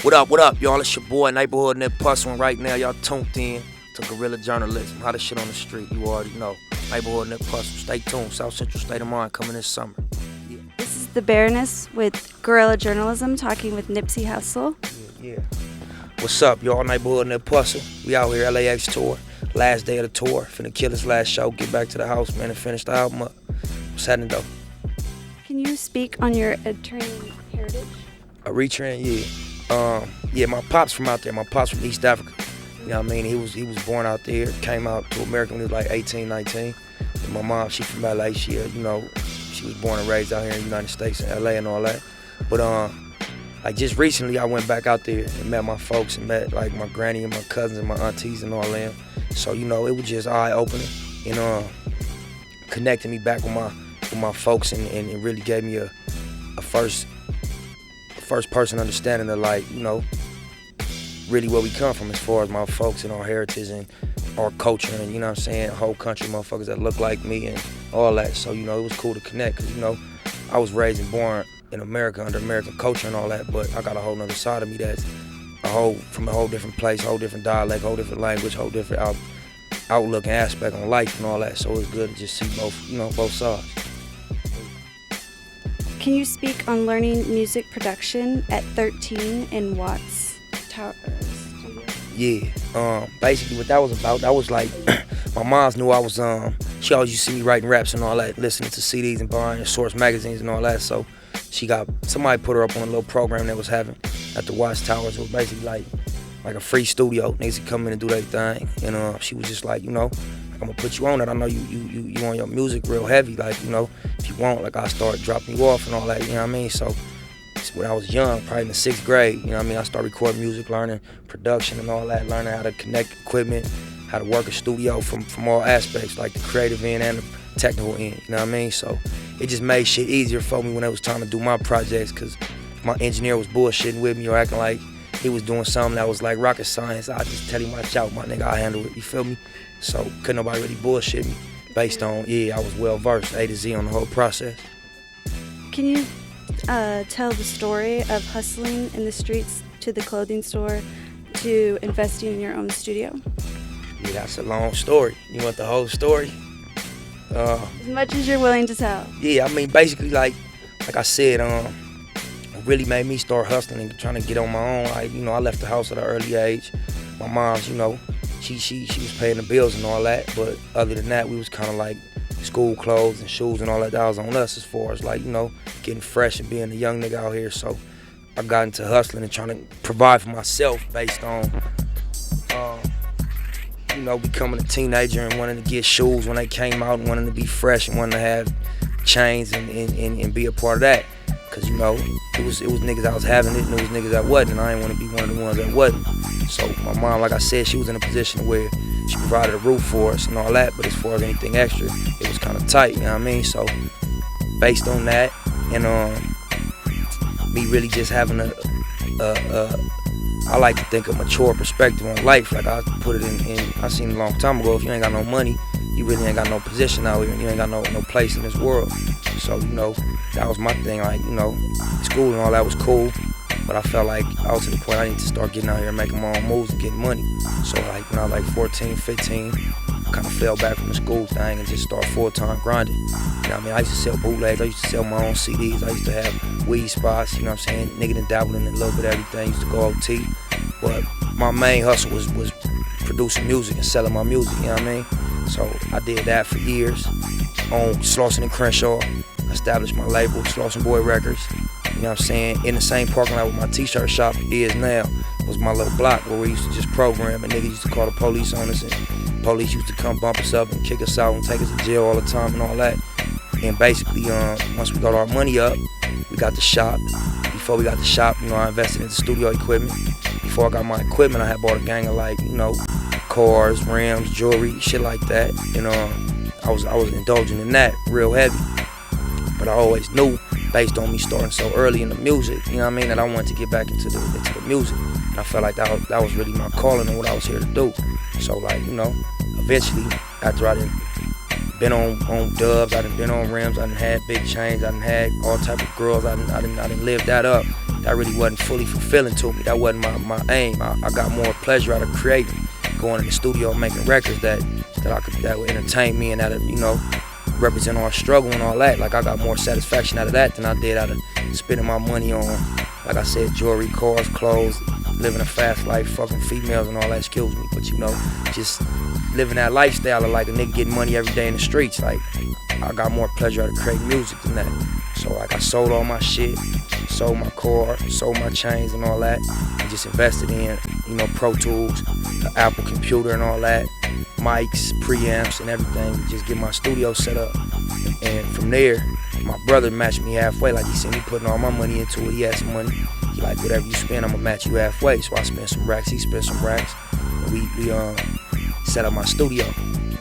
What up, y'all? It's your boy, Neighborhood Nip Hussle, and right now y'all tuned in to Guerrilla Journalism. How the shit on the street, you already know. Neighborhood Nip Hussle. Stay tuned. South Central State of Mind coming this summer. Yeah. This is the Baroness with Guerrilla Journalism, talking with Nipsey Hussle. Yeah. What's up, y'all? Neighborhood Nip Hussle. We out here, LAX tour. Last day of the tour. Finna kill this last show. Get back to the house, man, and finish the album up. What's happening, though? Can you speak on your Eritrean heritage? Eritrean, yeah. My pops from out there. My pops from East Africa. You know what I mean? He was born out there. Came out to America when he was like 18, 19. And my mom, she from LA. She was born and raised out here in the United States in LA and all that. But like just recently, I went back out there and met my folks and met like my granny and my cousins and my aunties and all them. So it was just eye opening, connecting me back with my folks and it really gave me a first person understanding of really where we come from as far as my folks and our heritage and our culture and a whole country motherfuckers that look like me and all that. So it was cool to connect because I was raised and born in America under American culture and all that, but I got a whole nother side of me that's from a whole different place, whole different dialect, whole different language, whole different outlook and aspect on life and all that. So it's good to just see both sides. Can you speak on learning music production at 13 in Watts Tower Studio? Yeah, basically what that was about, that was like, my mom knew I was, she always used to see me writing raps and all that, listening to CDs and buying Source magazines and all that, so somebody put her up on a little program that was having at the Watts Towers. It was basically like a free studio. Niggas could come in and do their thing, and she was just like, I'm gonna put you on it. I know you on your music real heavy, if you want, I'll start dropping you off and all that, you know what I mean? So when I was young, probably in the 6th grade, I started recording music, learning production and all that, learning how to connect equipment, how to work a studio from all aspects, like the creative end and the technical end, you know what I mean? So it just made shit easier for me when it was time to do my projects, because my engineer was bullshitting with me or acting like he was doing something that was like rocket science. I just tell him, watch out, my nigga, I'll handle it, you feel me? So couldn't nobody really bullshit me based on, I was well versed, A to Z on the whole process. Can you tell the story of hustling in the streets to the clothing store to investing in your own studio? Yeah, that's a long story. You want the whole story? As much as you're willing to tell. Yeah, I mean, basically, like I said, it really made me start hustling and trying to get on my own. I left the house at an early age. My mom's, she was paying the bills and all that, but other than that, we was kind of like school clothes and shoes and all that. That was on us as far as getting fresh and being a young nigga out here. So I got into hustling and trying to provide for myself based on becoming a teenager and wanting to get shoes when they came out and wanting to be fresh and wanting to have chains and be a part of that. Cause it was niggas that was having it and it was niggas that wasn't, and I didn't want to be one of the ones that wasn't. So my mom, like I said, she was in a position where she provided a roof for us and all that, but as far as anything extra, it was kind of tight, you know what I mean? So based on that and me really just having I like to think a mature perspective on life. Like I put it in I seen a long time ago, if you ain't got no money, you really ain't got no position out here and you ain't got no place in this world. So, that was my thing, school and all that was cool, but I felt like I was to the point I need to start getting out here and making my own moves and getting money. So when I was 14, 15, I kind of fell back from the school thing and just started full-time grinding. I used to sell bootlegs, I used to sell my own CDs, I used to have weed spots, nigga done dabbled in a little bit of everything, used to go OT. But my main hustle was producing music and selling my music, you know what I mean? So I did that for years on Slauson and Crenshaw. I established my label, Slauson Boy Records. You know what I'm saying? In the same parking lot where my t-shirt shop is now was my little block where we used to just program and niggas used to call the police on us and police used to come bump us up and kick us out and take us to jail all the time and all that. And basically, once we got our money up, we got the shop. Before we got the shop, I invested in studio equipment. Before I got my equipment, I had bought a gang of cars, rims, jewelry, shit like that. And I was indulging in that real heavy. But I always knew, based on me starting so early in the music, that I wanted to get back into the music. And I felt like that was really my calling and what I was here to do. So eventually, after I done been on dubs, I done been on rims, I done had big chains, I done had all type of girls, I done lived that up. that really wasn't fully fulfilling to me. That wasn't my aim. I got more pleasure out of creating, going in the studio and making records that would entertain me and that, you know, represent our struggle and all that. Like, I got more satisfaction out of that than I did out of spending my money on, like I said, jewelry, cars, clothes, living a fast life, fucking females and all that. Excuse me, but you know, just living that lifestyle of like a nigga getting money every day in the streets. Like, I got more pleasure out of creating music than that. So like, I sold all my shit, sold my car, sold my chains and all that, and just invested in, you know, Pro Tools, the Apple computer and all that, mics, preamps and everything, to just get my studio set up. And from there, my brother matched me halfway. Like, he seen me putting all my money into it. He had some money. He like, whatever you spend, I'm gonna match you halfway. So I spent some racks, he spent some racks, and we set up my studio.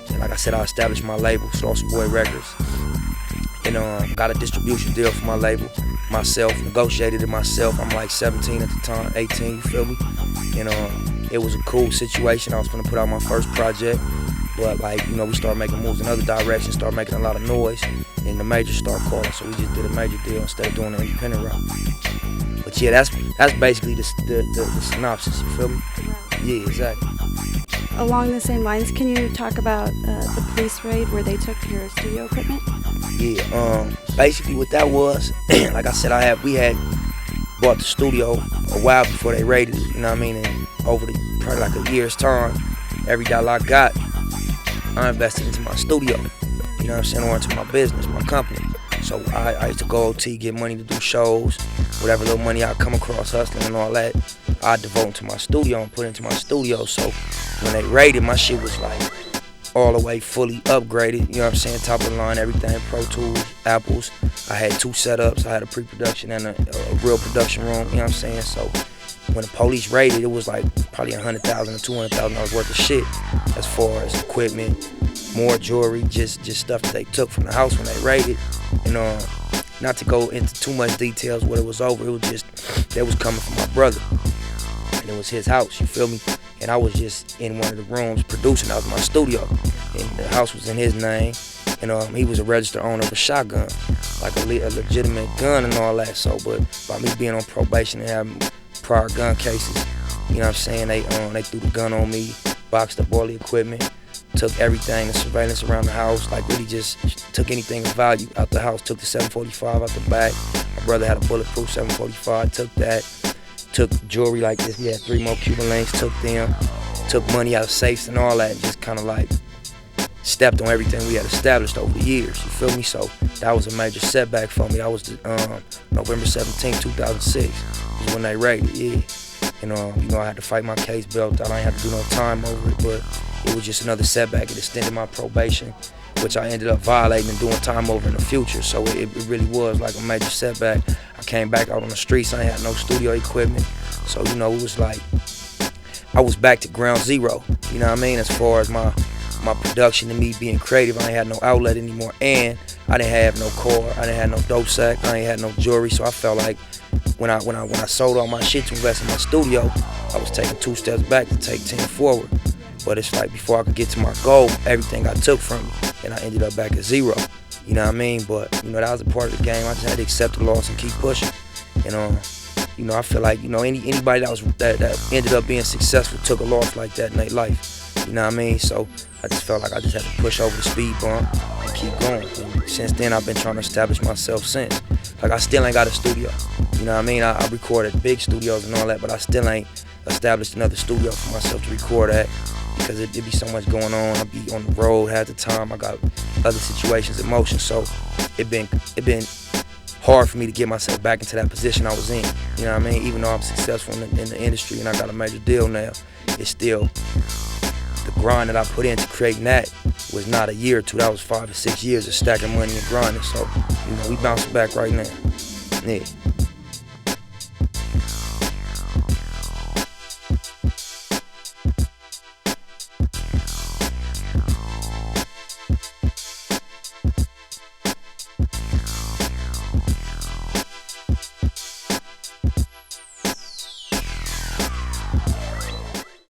And like I said, I established my label, Slaughter Boy Records, and got a distribution deal for my label myself, negotiated it myself. I'm like 17 at the time, 18, you feel me? And it was a cool situation. I was gonna put out my first project, but like, you know, we started making moves in other directions, started making a lot of noise, and the majors started calling, so we just did a major deal instead of doing the independent route. But yeah, that's basically the synopsis, you feel me? Yeah, exactly. Along the same lines, can you talk about the police raid where they took your studio equipment? Yeah, basically what that was, like I said, we had bought the studio a while before they raided it, you know what I mean? And over probably like a year's time, every dollar I got, I invested into my studio, you know what I'm saying, or into my business, my company. So I used to go OT, get money to do shows, whatever little money I come across hustling and all that, I devote into my studio and put into my studio. So when they raided, my shit was like all the way fully upgraded, you know what I'm saying, top of the line, everything, Pro Tools, Apples. I had 2 setups, I had a pre-production and a real production room, you know what I'm saying. So when the police raided, it was like probably $100,000 to $200,000 worth of shit, as far as equipment, more jewelry, just stuff that they took from the house when they raided. And not to go into too much details what it was over, it was just, they was coming from my brother, and it was his house, you feel me? And I was just in one of the rooms producing. That was my studio, and the house was in his name, and he was a registered owner of a shotgun, like a legitimate gun and all that. So, but by me being on probation and having prior gun cases, you know what I'm saying, they threw the gun on me, boxed up all the equipment, took everything, the surveillance around the house, like really just took anything of value out the house, took the 745 out the back. My brother had a bulletproof 745, took that, took jewelry like this. He had 3 more Cuban links, took them, took money out of safes and all that, and just kind of like stepped on everything we had established over the years, you feel me? So that was a major setback for me. That was November 17, 2006 was when they raided, yeah. And you know, I had to fight my case built out. I ain't had to do no time over it, but it was just another setback. It extended my probation, which I ended up violating and doing time over in the future. So it really was like a major setback. I came back out on the streets. I ain't had no studio equipment. So, you know, it was like I was back to ground zero, you know what I mean? As far as my production and me being creative, I ain't had no outlet anymore, and I didn't have no car, I didn't have no dope sack, I ain't had no jewelry. So I felt like when I sold all my shit to invest in my studio, I was taking 2 steps back to take 10 forward. But it's like before I could get to my goal, everything got took from me, and I ended up back at zero. You know what I mean? But you know, that was a part of the game. I just had to accept the loss and keep pushing. And you know, I feel like, you know, anybody that ended up being successful took a loss like that in their life. You know what I mean? So I just felt like I just had to push over the speed bump and keep going. And since then, I've been trying to establish myself since. Like, I still ain't got a studio. You know what I mean? I recorded big studios and all that, but I still ain't established another studio for myself to record at, because it'd be so much going on. I'd be on the road half the time. I got other situations in motion, so it been hard for me to get myself back into that position I was in. You know what I mean? Even though I'm successful in the industry and I got a major deal now, it's still the grind that I put into creating that was not a year or 2. That was 5 or 6 years of stacking money and grinding. So, you know, we bouncing back right now. Yeah.